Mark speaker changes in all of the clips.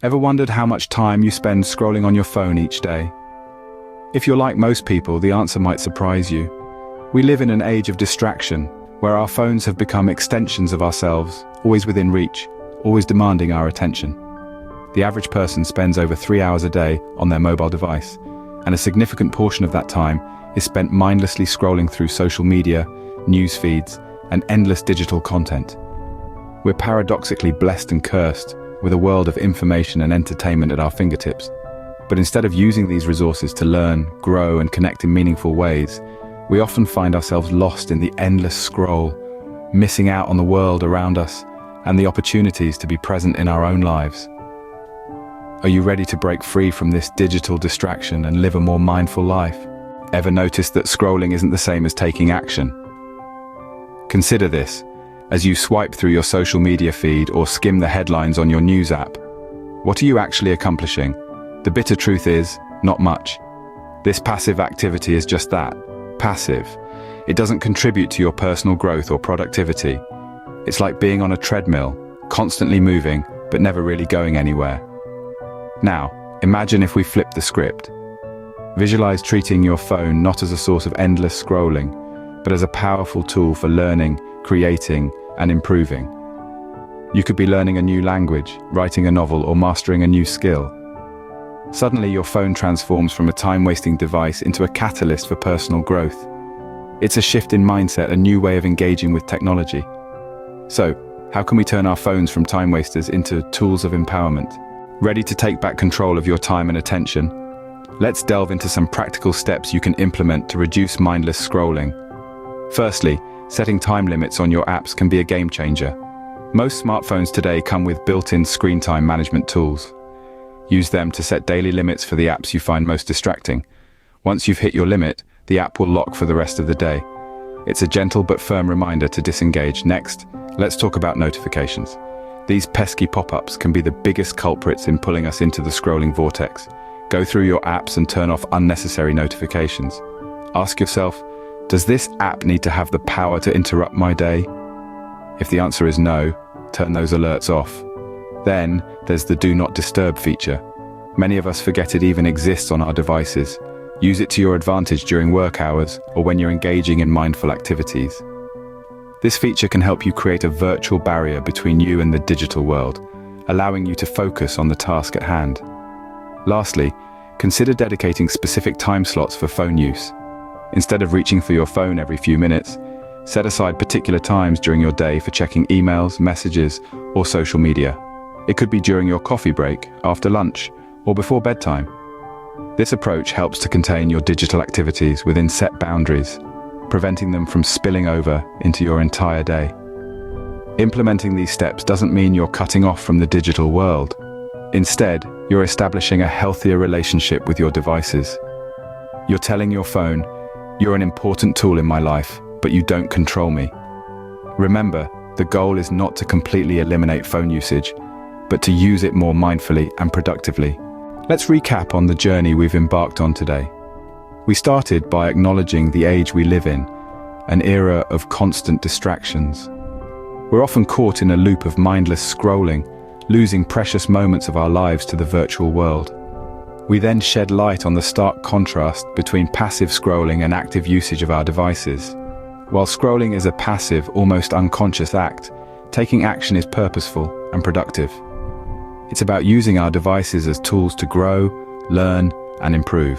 Speaker 1: Ever wondered how much time you spend scrolling on your phone each day? If you're like most people, the answer might surprise you. We live in an age of distraction, where our phones have become extensions of ourselves, always within reach, always demanding our attention. The average person spends over 3 hours a day on their mobile device, and a significant portion of that time is spent mindlessly scrolling through social media, news feeds, and endless digital content. We're paradoxically blessed and cursed with a world of information and entertainment at our fingertips. But instead of using these resources to learn, grow, and connect in meaningful ways, we often find ourselves lost in the endless scroll, missing out on the world around us and the opportunities to be present in our own lives. Are you ready to break free from this digital distraction and live a more mindful life? Ever notice that scrolling isn't the same as taking action? Consider this, as you swipe through your social media feed or skim the headlines on your news app. What are you actually accomplishing? The bitter truth is, not much. This passive activity is just that, passive. It doesn't contribute to your personal growth or productivity. It's like being on a treadmill, constantly moving, but never really going anywhere. Now, imagine if we flip the script. Visualize treating your phone not as a source of endless scrolling, but as a powerful tool for learning, creating, and improving. You could be learning a new language, writing a novel, or mastering a new skill. Suddenly, your phone transforms from a time-wasting device into a catalyst for personal growth. It's a shift in mindset, a new way of engaging with technology. So, how can we turn our phones from time wasters into tools of empowerment? Ready to take back control of your time and attention? Let's delve into some practical steps you can implement to reduce mindless scrolling. Firstly, setting time limits on your apps can be a game changer. Most smartphones today come with built-in screen time management tools. Use them to set daily limits for the apps you find most distracting. Once you've hit your limit, the app will lock for the rest of the day. It's a gentle but firm reminder to disengage. Next, let's talk about notifications. These pesky pop-ups can be the biggest culprits in pulling us into the scrolling vortex. Go through your apps and turn off unnecessary notifications. Ask yourself, does this app need to have the power to interrupt my day? If the answer is no, turn those alerts off. Then, there's the Do Not Disturb feature. Many of us forget it even exists on our devices. Use it to your advantage during work hours or when you're engaging in mindful activities. This feature can help you create a virtual barrier between you and the digital world, allowing you to focus on the task at hand. Lastly, consider dedicating specific time slots for phone use. Instead of reaching for your phone every few minutes, set aside particular times during your day for checking emails, messages, or social media. It could be during your coffee break, after lunch, or before bedtime. This approach helps to contain your digital activities within set boundaries, preventing them from spilling over into your entire day. Implementing these steps doesn't mean you're cutting off from the digital world. Instead, you're establishing a healthier relationship with your devices. You're telling your phone, "You're an important tool in my life, but you don't control me." Remember, the goal is not to completely eliminate phone usage, but to use it more mindfully and productively. Let's recap on the journey we've embarked on today. We started by acknowledging the age we live in, an era of constant distractions. We're often caught in a loop of mindless scrolling, losing precious moments of our lives to the virtual world. We then shed light on the stark contrast between passive scrolling and active usage of our devices. While scrolling is a passive, almost unconscious act, taking action is purposeful and productive. It's about using our devices as tools to grow, learn, and improve.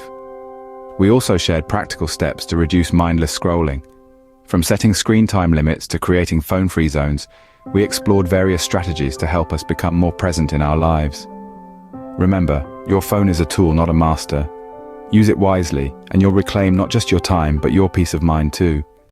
Speaker 1: We also shared practical steps to reduce mindless scrolling. From setting screen time limits to creating phone-free zones, we explored various strategies to help us become more present in our lives. Remember, your phone is a tool, not a master. Use it wisely, and you'll reclaim not just your time, but your peace of mind too.